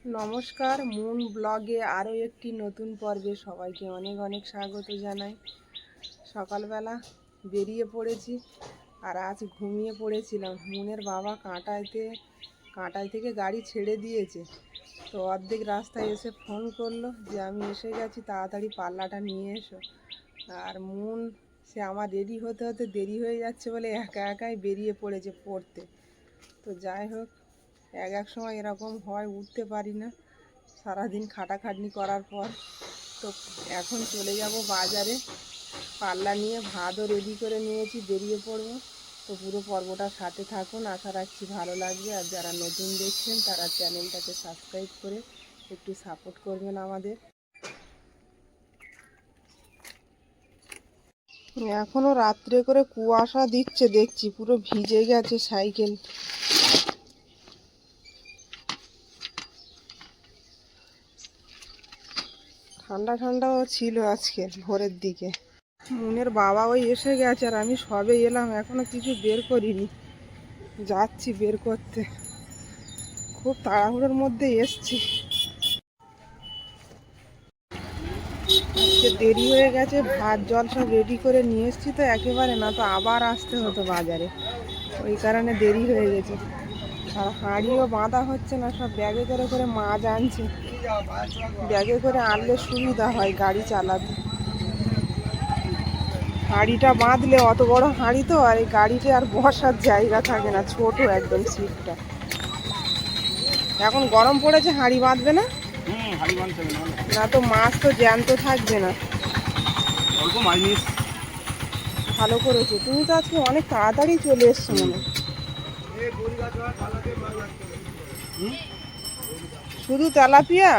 নমস্কার, মুন ব্লগে আরও একটি নতুন পর্বে সবাইকে অনেক অনেক স্বাগত জানাই। সকালবেলা বেরিয়ে পড়েছি আর আজ ঘুমিয়ে পড়েছিলাম। মুনের বাবা কাঁটাই থেকে গাড়ি ছেড়ে দিয়েছে, তো অর্ধেক রাস্তায় এসে ফোন করলো যে আমি এসে গেছি, তাড়াতাড়ি পাল্লাটা নিয়ে এসো। আর মুন সে আমার রেডি হতে হতে দেরি হয়ে যাচ্ছে বলে একা একাই বেরিয়ে পড়েছে পড়তে। তো যাই হোক, এক সময় এরকম হয়, উঠতে পারি না সারাদিন খাটাখাটনি করার পর। তো এখন চলে যাব বাজারে, পাল্লা নিয়ে ভাতও রেডি করে নিয়েছি, বেরিয়ে পড়বো। তো পুরো পর্বটা সাথে থাকুন, আশা রাখছি ভালো লাগবে। আর যারা নতুন দেখছেন তারা চ্যানেলটাকে সাবস্ক্রাইব করে একটু সাপোর্ট করবেন আমাদের। এখনও রাত্রে করে কুয়াশা দিচ্ছে, দেখছি পুরো ভিজে গেছে সাইকেল। ঠান্ডা ঠান্ডাও ছিল আজকে ভোরের দিকে। মুনের বাবা ওই এসে গেছে আর আমি সবে এলাম, এখনো কিছু বের করিনি, যাচ্ছি বের করতে। খুব তাড়াহুড়োর মধ্যে এসছি, আজকে দেরি হয়ে গেছে। ভাত জল সব রেডি করে নিয়ে এসছি, তো একেবারে না তো আবার আসতে হতো বাজারে, ওই কারণে দেরি হয়ে গেছে। আর হাঁড়িও বাঁধা হচ্ছে না, সব ব্যাগে করে করে মাছ আনছে। ব্যাগে করে আনলে সুবিধা হয় গাড়ি চালাতে। হাঁড়িটা বাঁধলে অত বড় হাঁড়ি তো, আর এই গাড়িতে আর বসার জায়গা থাকে না, ছোট একদম সিটটা। এখন গরম পড়েছে, হাঁড়ি বাঁধবে না, না তো মাছ তো জ্যান্ত থাকবে না। ভালো করেছো, তুমি তো আজকে অনেক তাড়াতাড়ি চলে এসছো মনে। শুধু তেলাপিয়া?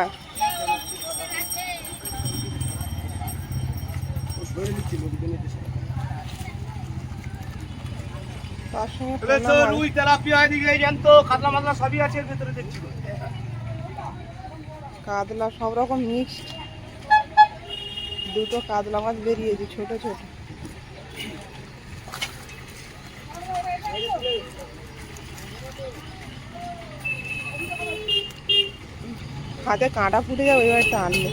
তার সঙ্গে কাতলা সব রকম মিক্সড। দুটো কাতলা মাছ বেরিয়েছে, ছোট ছোট। হাতে কাঁটা ফুটে যাবে এবার টানলে।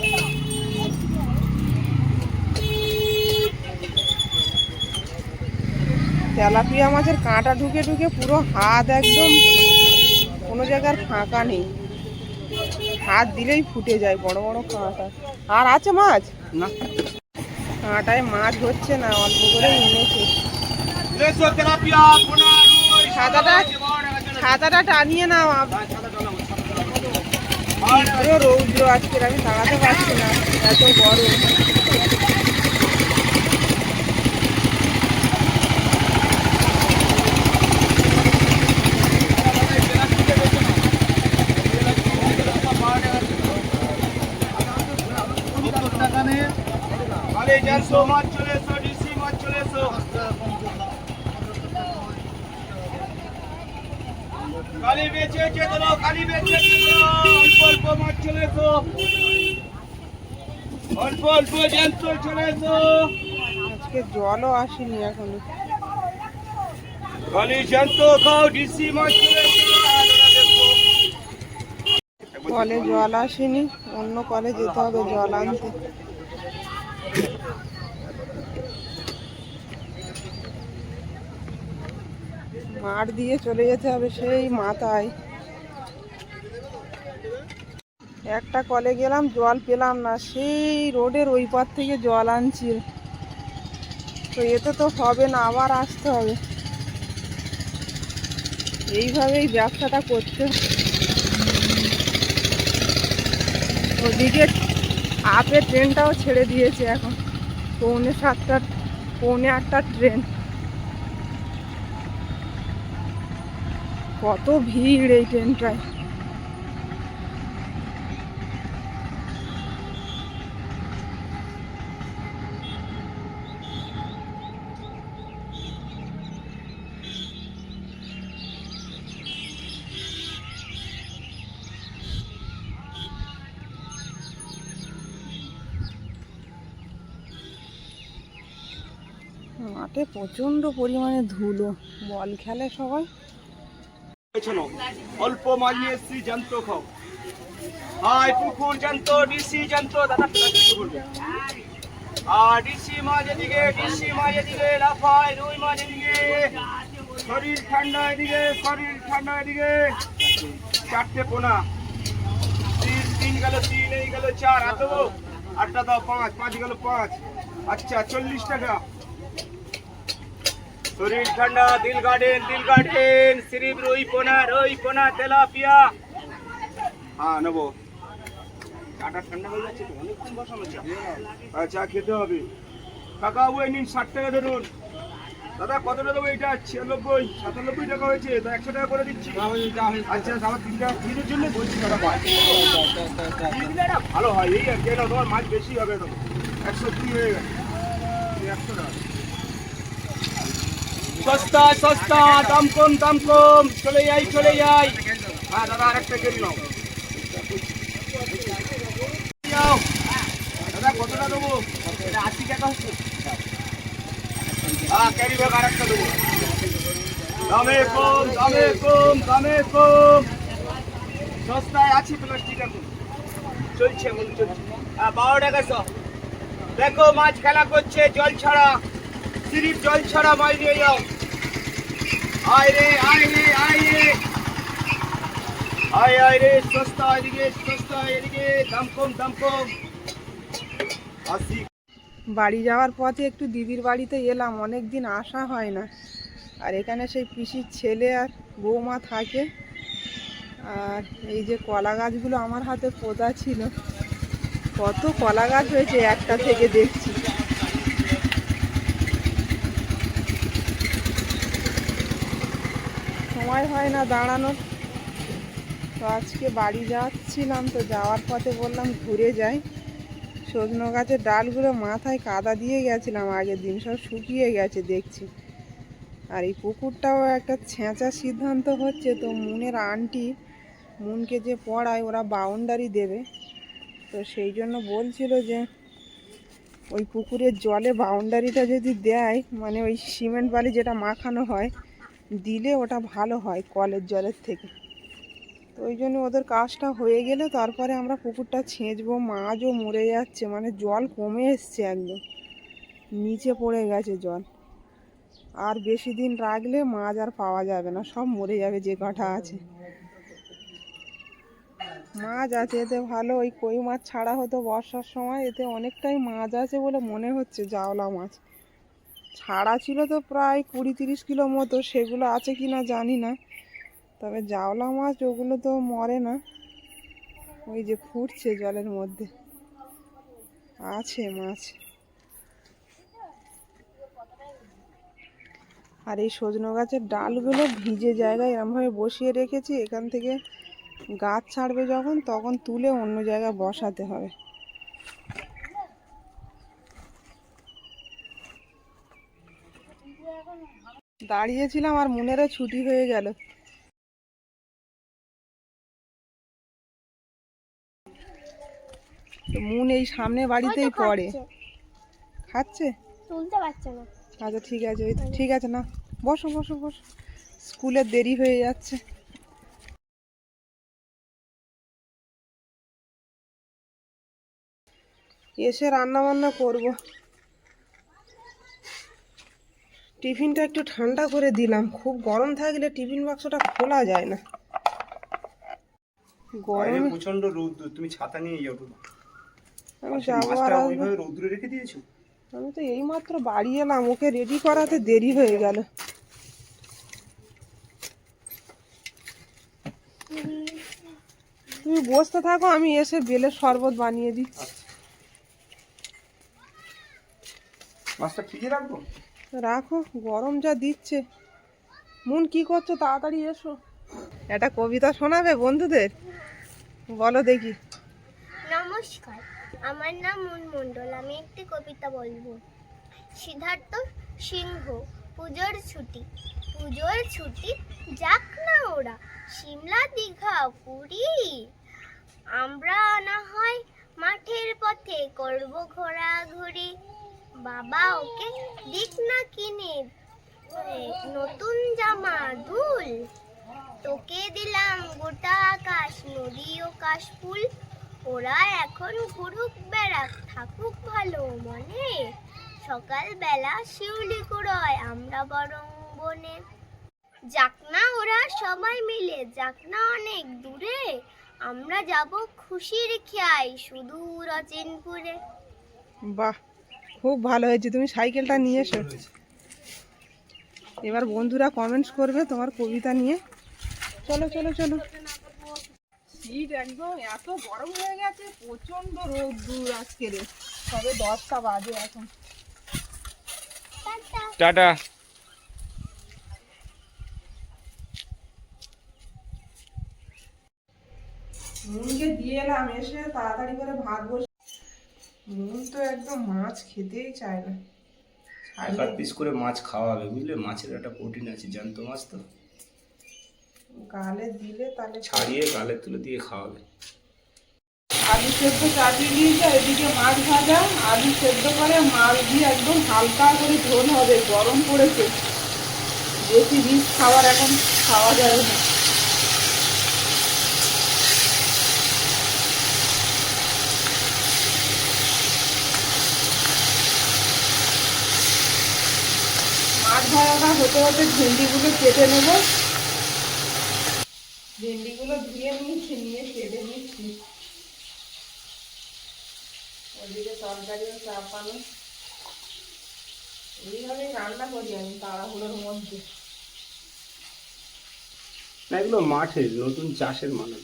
তেলাপিয়া মাছের কাঁটা ঢুকে ঢুকে পুরো হাত একদম, কোনো জায়গার ফাঁকা নেই, হাত দিলেই ফুটে যায়, বড় বড় কাঁটা। আর আছে মাছ না, কাঁটায় মাছ হচ্ছে না, অল্প করে এনেছে। ছাতাটা টানিয়ে নাও, রৌদ্র আজকের, আমি দাঁড়াতে পারছি না, এত গরম। মাছ চলে এসো, ডিসি মাছ চলে এসো, কালি বেচে দিল, কালি বেচে দিল, অল্প অল্প মাছ চলে এসো, অল্প অল্প জ্যান্ত চলে এসো। আজকে জলও আসেনি এখনো, কালি জ্যান্ত খাও, ডিসি মাছ চলে এসো। কলে জল আসেনি, অন্য কলে যেতে হবে জল আনতে। মাঠ দিয়ে চলে যেতে হবে সেই মাথায়। একটা কলে গেলাম, জল পেলাম না, সেই রোডের ওই পার থেকে জল আনছি। তো এতে তো হবে না, আবার আসতে হবে। এইভাবেই ব্যবসাটা করতে। ওদিকে আপের ট্রেনটাও ছেড়ে দিয়েছে এখন, পৌনে 7টা পৌনে 8টার ট্রেন। কত ভিড় এই ট্রেনটায়। মাঠে প্রচন্ড পরিমাণে ধুলো, বল খেলে সবাই। অল্প মাছ নিয়ে এসছি, জ্যান্ত খাও। হাই পুকুর জানত, ডিসি জানত, দাদা প্লাস্টিক করবে। আর ডিসি মাছ এদিকে, ডিসি মাছ এদিকে, লাফায় রুই মাছ এদিকে, শরীর ঠান্ডা এদিকে, শরীর ঠান্ডা এদিকে। 4টে পোনা, 3 গেল, 3 এই গেল 4, আর দেবো 8টা দাও, 5 গেল 5। আচ্ছা 40 টাকা। শরীর ঠান্ডা, দিল গার্ডেন, সিরিপ রুই পোনা, তেলাপিয়া। হ্যাঁ নেবো। চাটা ঠান্ডা হয়ে যাচ্ছে তো, অনেকক্ষণ বসানো চা। চা খেতে হবে। কাকা ওই নিন 60 টাকা ধরুন। দাদা কতটা দেবো? এটা 96, 97 টাকা হয়েছে, তো 100 টাকা করে দিচ্ছি। আচ্ছা আমার 3 টাকা ফ্রিজের জন্য বলছি দাদা, ভালো হয় এই আর কি। এটা তোমার মাছ বেশি হবে, তো 102 হয়ে গেছে, 100 টাকা। সস্তা, দাম কম, চলে যাই। হ্যাঁ দাদা আরেকটা কেজি নাও। দাদা কতটা দেবো? 80 টাকা হচ্ছে। হ্যাঁ ক্যারি ব্যাগ আরেকটা দেবো। দামে কম। সস্তায় আছি, প্লাস্টিক এখন চলছে। 12 টাকা সব। দেখো মাছ খেলা করছে, জল ছাড়া, সিরিপ জল ছাড়া মাছ নিয়ে যাও। আয় রে, সস্তা এদিকে, দাম কম। 80। বাড়ি যাওয়ার পথে একটু দিদির বাড়িতে এলাম, অনেক দিন আসা হয় না। আর এখানে সেই পিসির ছেলে আর বৌমা থাকে। আর এই যে কলা গাছগুলো আমার হাতে পোঁতা ছিল, কত কলা গাছ হয়েছে একটা থেকে দেখছি। সময় হয় না দাঁড়ানোর। তো আজকে বাড়ি যাচ্ছিলাম, তো যাওয়ার পথে বললাম ঘুরে যাই। সজনে গাছের ডালগুলো মাথায় কাদা দিয়ে গেছিলাম আগের দিন, সব শুকিয়ে গেছে দেখছি। আর এই পুকুরটাও একটা ছেঁচার সিদ্ধান্ত হচ্ছে। তো মুনের আন্টি, মুনকে যে পড়ায়, ওরা বাউন্ডারি দেবে। তো সেই জন্য বলছিল যে ওই পুকুরের জলে বাউন্ডারিটা যদি দেয়, মানে ওই সিমেন্ট বালি যেটা মাখানো হয়, দিলে ওটা ভালো হয় কলের জলের থেকে। তো ওই জন্য ওদের কাজটা হয়ে গেলে তারপরে আমরা পুকুরটা ছেঁচবো। মাছও মরে যাচ্ছে, মানে জল কমে এসছে, একদম নিচে পড়ে গেছে জল। আর বেশি দিন রাখলে মাছ আর পাওয়া যাবে না, সব মরে যাবে যে কটা আছে। মাছ আছে এতে ভালো, ওই কই মাছ ছাড়া হতো বর্ষার সময়, এতে অনেকটাই মাছ আছে বলে মনে হচ্ছে। জাওলা মাছ ছাড়া ছিল তো প্রায় 20-30 কিলো মতো, সেগুলো আছে কি না জানি না। তবে জাওলা মাছ ওগুলো তো মরে না, ওই যে ফুটছে জলের মধ্যে, আছে মাছ। আর এই সজনে গাছের ডালগুলো ভিজে জায়গায় এরমভাবে বসিয়ে রেখেছি, এখান থেকে গাছ ছাড়বে যখন, তখন তুলে অন্য জায়গায় বসাতে হবে। দাঁড়িয়েছিলাম আর মুনেরও ছুটি হয়ে গেল। তো মুন এই সামনে বাড়িতেই পড়ে। খাচ্ছে? তুলতে পারছে না। আচ্ছা ঠিক আছে, ঠিক আছে, না বসো। স্কুলে দেরি হয়ে যাচ্ছে। এসে রান্না বান্না করব। টিফিনটা একটু ঠান্ডা করে দিলাম, খুব গরম থাকলে টিফিন বাক্সটা খোলা যায় না। গরমে প্রচন্ড রৌদ্র, তুমি ছাতা নিয়ে যাও। আমি যাবো আর ওইভাবে রৌদ্রে রেখে দিয়েছো? আমি তো এইমাত্র বাড়ি এলাম, ওকে রেডি করাতে দেরি হয়ে গেল। তুমি বসতে থাকো, আমি এসে বেলের শরবত বানিয়ে দিচ্ছি। মাছটা ফ্রিজে রাখবো? রাখো, গরম যা দিচ্ছে। মুন কি করছো? তাড়াতাড়ি এসো। একটা কবিতা শোনাবে বন্ধুদের? বলো দেখি। নমস্কার, আমার নাম মুন মণ্ডল। আমি একটি কবিতা বলবো। সিদ্ধার্থ সিংহ। পুজোর ছুটি যাক না ওরা সিমলা, দীঘা, পুরী। আমরা না হয় মাঠের পথে করব ঘোরাঘুরি। বাবা ওকে দিক না কিনে নতুন জামা দুল। তোকে দিলাম গোটা আকাশ, নদী ও কাশফুল। ওরা এখন ঘুরুক বেড়াক, থাকুক ভালো মনে। সকালবেলা শিউলি কুড়োয়, আমরা বরং বনে। যাক না ওরা সবাই মিলে, যাক না অনেক দূরে। আমরা যাব খুশির খেয়ায় সুদূর অচিনপুরে। বাহ, খুব ভালো হয়েছে, তুমি সাইকেলটা নিয়ে এসো। এবার বন্ধুরা কমেন্টস করবে তোমার কবিতা নিয়ে। চলো চলো চলো। শীত একদম এত গরম হয়ে গেছে, প্রচন্ড রোদ্দুর আজকে রে। তবে 10টা বাজে এখন। টাটা। মুনকে দিয়ে এলাম, এসে তাড়াতাড়ি করে ভাত বসে। মুন তো একদম মাছ খেতেই চায় না। এক আধ পিস করে মাছ খাওয়াবে, বুঝলে? মাছের একটা প্রোটিন আছে, জ্যান্ত মাছ তো। গালে দিলে তাহলে ছাড়িয়ে গালে তুলে দিয়ে খাওয়াবে। আলু সেদ্ধ চাপিয়ে দিয়েছে, এদিকে মাছ ভাজা। আলু সেদ্ধ করে মাছ দিয়ে একদম হালকা করে ঝোল হবে। গরম পড়েছে, বেশি রিচ খাবার এখন খাওয়া যাবে না। মাছ ভাজাটা হতে হতে ভেন্ডিগুলো কেটে নেব। ভেন্ডিগুলো ধুয়ে নিয়েছি, নিয়ে কেটে নিচ্ছি। ওদিকে তরকারিও চাপানো। এইভাবেই রান্না করি আমি তাড়াহুড়োর মধ্যে। না, এগুলো মাঠের নতুন চাষের মানুষ।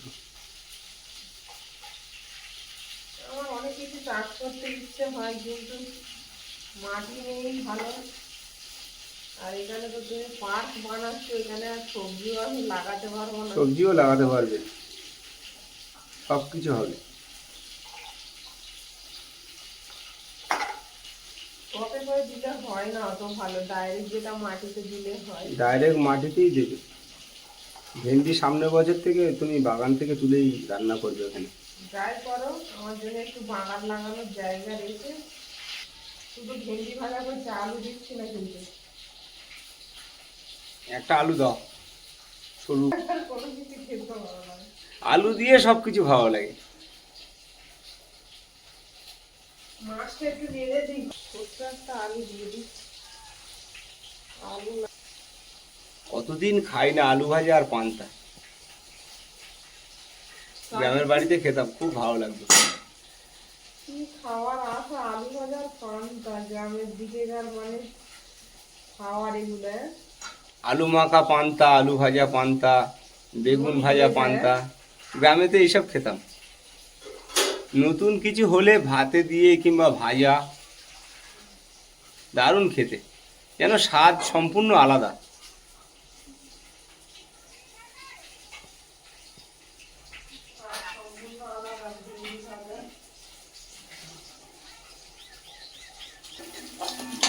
আমার অনেক কিছু চাষ করতে ইচ্ছে হয়, কিন্তু মাটি নেই ভালো। আর এখানে তো তুমি পার্ক বানাচ্ছ, এখানে আর সবজিও আমি লাগাতে পারবো না। সবজিও লাগাতে পারবে, সব কিছু হবে। টবে করে দিলে হয় না অত ভালো, ডাইরেক্ট যেটা মাটিতে দিলে হয়। ডাইরেক্ট মাটিতেই দেবে। ভেন্ডি সামনের বছর থেকে তুমি বাগান থেকে তুলেই রান্না করবে ওখানে। যাই করো, আমার জন্য একটু বাগান লাগানোর জায়গা রেখে। শুধু ভেন্ডি ভাজা করছে, আলু দিচ্ছি না কিন্তু। একটা আলু দাও, সরু। কোনো কিছু খেতে ভালো লাগে। আলু দিয়ে সব কিছু ভালো লাগে। মাছটা একটু নেড়ে দিই, ছোট্ট একটা আলু দিয়ে দিই। আলু কতদিন খাই না আলু ভাজা আর পান্তা। গ্রামের বাড়িতে খেতাম, খুব ভালো লাগতো। কি খাওয়ার আশা, আলু ভাজার পান্তা গ্রামের দিকেকার মানে খাওয়ার এগুলো। আলু মাখা পান্তা, আলু ভাজা পান্তা, বেগুন ভাজা পান্তা, গ্রামেতে এইসব খেতাম। নতুন কিছু হলে ভাতে দিয়ে কিংবা ভাজা, দারুণ খেতে, যেন স্বাদ সম্পূর্ণ আলাদা।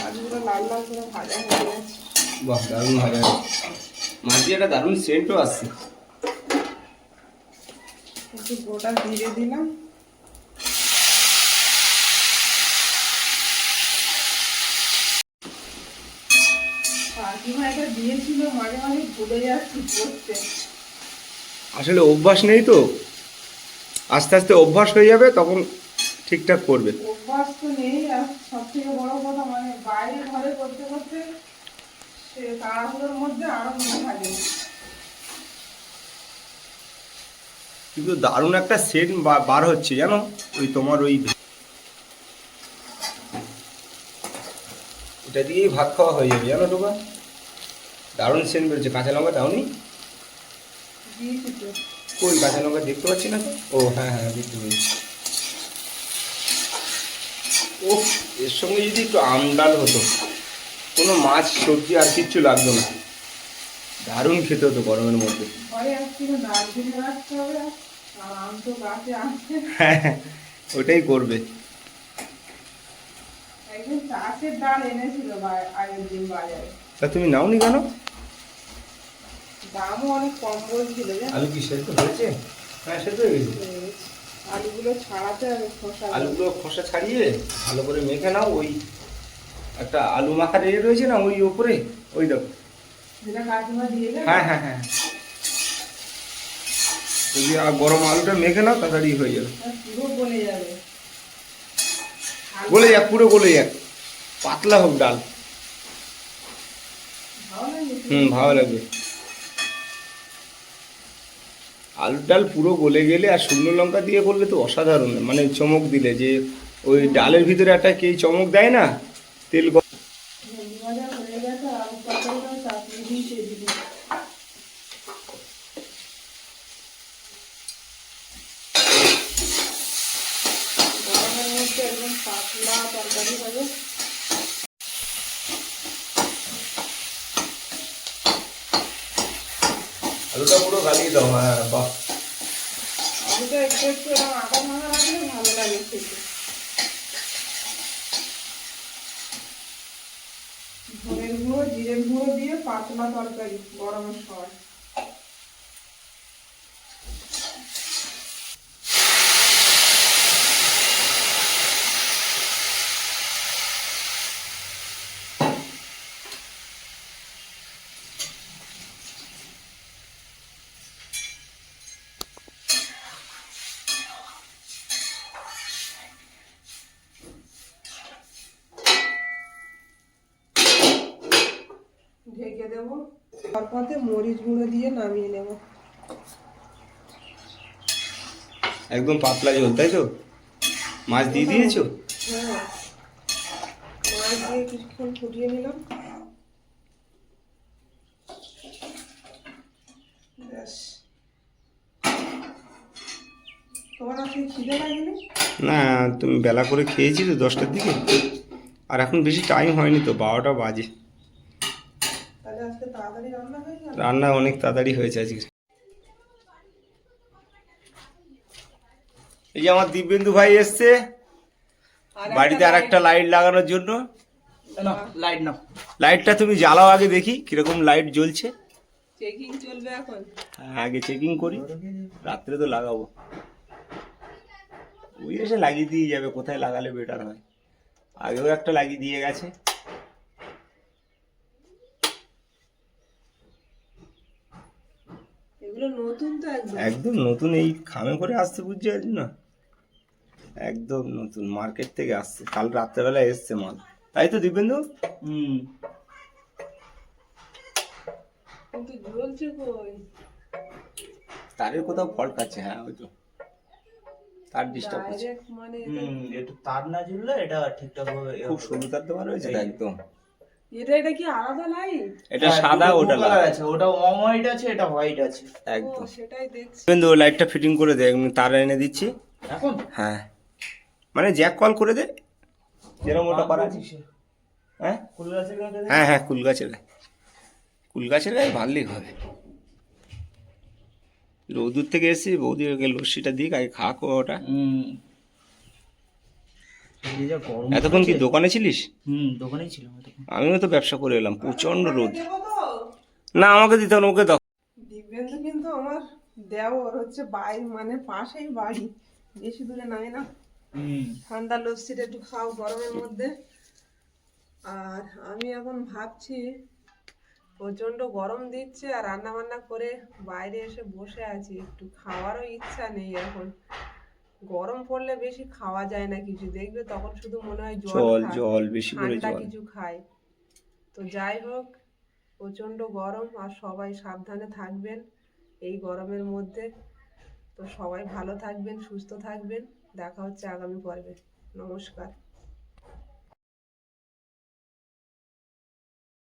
আলুগুলো লাল লাল করে ভাজা হয়ে গেছে। বাহ, দারুণ ভাজা। মাছ দিয়ে একটা দারুণ সেন্টও আসছে। একটু গোটা জিরে দিলাম। কাকিমা এটা দিয়েছিল, মাঝে মাঝে ভুলে যাচ্ছি করতে। আসলে অভ্যাস নেই তো, আস্তে আস্তে অভ্যাস হয়ে যাবে, তখন ঠিকঠাক করবে। অভ্যাস তো নেই, আর সব থেকে বড় কথা মানে বাইরে ঘরে করতে করতে সে তাড়াহুড়োর মধ্যে আরো মনে থাকে। কিন্তু দারুণ একটা সেন্ট বার হচ্ছে জানো, ওই তোমার ওই এটা দিয়েই ভাত খাওয়া হয়ে যাবে জানো তোমরা। দারুণ সেন্ট বেরোচ্ছে। কাঁচা লঙ্কা দাওনি? দিয়েছি তো। কই কাঁচা লঙ্কা দেখতে পাচ্ছি না তো। ও হ্যাঁ হ্যাঁ, দেখতে পেয়েছি। ও, এর সঙ্গে যদি একটু আম ডাল হতো, কোনো মাছ সবজি আর কিচ্ছু লাগতো না, দারুণ খেতে হতো গরমের মধ্যে। ঘরে একদিন ডাল কিনে রাখতে হবে, আর আম তো গাছে আছে। হ্যাঁ, ওটাই করবে। একদিন চাষের ডাল এনেছিল আগের দিন বাজারে। তা তুমি নাওনি কেন? দামও অনেক কম বলছিল। আলু কি সেদ্ধ হয়েছে? হ্যাঁ, সেদ্ধ হয়ে গেছে। আলুগুলো ছাড়াতে হবে, খোসা। আলুগুলো খোসা ছাড়িয়ে ভালো করে মেখে নাও। ওই একটা আলু মাখা রয়েছে না ওই ওপরে, ওই দেখো। যেটা কাকিমা দিয়ে দেয়। হ্যাঁ হ্যাঁ হ্যাঁ, যদি গরম আলুটা মেখে নাও তাড়াতাড়ি হয়ে যাবে। আর পুরো গলে যাবে। গলে যাক, পুরো গলে যাক, পাতলা হোক ডাল। ভালো লাগে? ভালো লাগবে। আলুর ডাল পুরো গলে গেলে আর শুকনো লঙ্কা দিয়ে করলে তো অসাধারণ, মানে চমক দিলে যে ওই ডালের ভিতরে একটা কে চমক দেয় না, তেল ভেন্ডি ভাজা হয়ে গেছে, আলু তরকারিটাও চাটনি দিয়ে দিবি। গরমের মধ্যে একদম পাতলা তরকারি হবে। আলুটা পুরো গালিয়ে দাও। হ্যাঁ বাহ, আলুটা একটু একটু এরকম আদা ভাঙা রাখলে ভালো লাগে খেতে। ধনের গুঁড়ো জিরের গুঁড়ো দিয়ে পাতলা তরকারি গরমের সময়। ঢেকে দেবো, তারপরে মরিচ গুঁড়ো দিয়ে নামিয়ে নেব। একদম পাতলা ঝোল, তাই তো? মাছ দিয়ে দিয়েছো? হ্যাঁ, মাছ দিয়ে কিছুক্ষণ ফুটিয়ে নিলাম। ব্যাস। তোমার আজকে খিদে লাগেনি? না, তুমি বেলা করে খেয়েছি তো 10টার দিকে, আর এখন বেশি টাইম হয়নি তো, 12টা বাজে। তাহলে আজকে তাড়াতাড়ি রান্না হয়ে গেল। রান্না অনেক তাড়াতাড়ি হয়েছে আজকে। এই যে আমার দিব্যেন্দু ভাই এসছে বাড়িতে আর একটা লাইট লাগানোর জন্য। লাইট নাও। লাইটটা তুমি জ্বালাও আগে, দেখি কিরকম লাইট জ্বলছে। চেকিং চলবে এখন। হ্যাঁ, আগে চেকিং করি, রাত্রে তো লাগাবো। ওই এসে লাগিয়ে দিয়ে যাবে, কোথায় লাগালে বেটার হয়। আগেও একটা লাগিয়ে দিয়ে গেছে। এগুলো নতুন তো একদম। একদম নতুন, এই খামে করে আসছে, বুঝতে পারছি না, একদম নতুন মার্কেট থেকে আসছে, কাল রাত্রেবেলা এসছে মাল, তাই তো দিব্যেন্দু? কিন্তু জ্বলছে কই? তারের কোথাও ফল্ট আছে। হ্যাঁ, ওই তো তার ডিস্টার্ব হচ্ছে। ডাইরেক্ট মানে এটা- একটু তার না ঝুললে এটা ঠিকঠাক ভাবে খুব সরু তার দেওয়া রয়েছে তো একদম। এটা কি আলাদা লাইট? এটা সাদা, ওটা লাল। আছে, ওটা হোয়াইট আছে, এটা হোয়াইট আছে। একদম। সেটাই দেখছি। দিব্যেন্দু, ওই লাইটটা ফিটিং করে দে, আমি তার এনে দিচ্ছি। এখন হ্যাঁ, মানে জ্যাক কল করে দে, যেরকম ওটা করা আছে। হ্যাঁ ফুল গাছের কাছে হ্যাঁ হ্যাঁ, কুল গাছের গায়ে, কুল গাছের গায়ে বাঁধলেই হবে। রৌদুর থেকে এসেছি, বৌদি ওকে লস্যিটা দিক, আগে খা ওটা। এই যা গরম এতক্ষণ কি পড়েছে। দোকানে ছিলিস? দোকানেই ছিলাম এতক্ষণ। আমিও তো ব্যবসা করে এলাম, প্রচন্ড রোদ। দেবো তো? না, আমাকে দিতে হবে না, ওকে দাও। দিব্যেন্দু কিন্তু আমার দেওর হচ্ছে বাড়ি, মানে পাশেই বাড়ি, বেশি দূরে নাই না। ঠান্ডা লস্যিটা একটু খাও গরমের মধ্যে। আর আমি এখন ভাবছি, প্রচন্ড গরম দিচ্ছে আর রান্না বান্না করে বাইরে এসে বসে আছি, একটু খাওয়ারও ইচ্ছা নেই এখন। গরম পড়লে বেশি খাওয়া যায় না কিছু, দেখবে তখন শুধু মনে হয় জল জল খাই, জল, বেশি করে ঠান্ডা জল। কিছু খাই। তো যাই হোক, প্রচন্ড গরম, আর সবাই সাবধানে থাকবেন এই গরমের মধ্যে। তো সবাই ভালো থাকবেন, সুস্থ থাকবেন। দেখা হচ্ছে আগামী পর্বে। নমস্কার।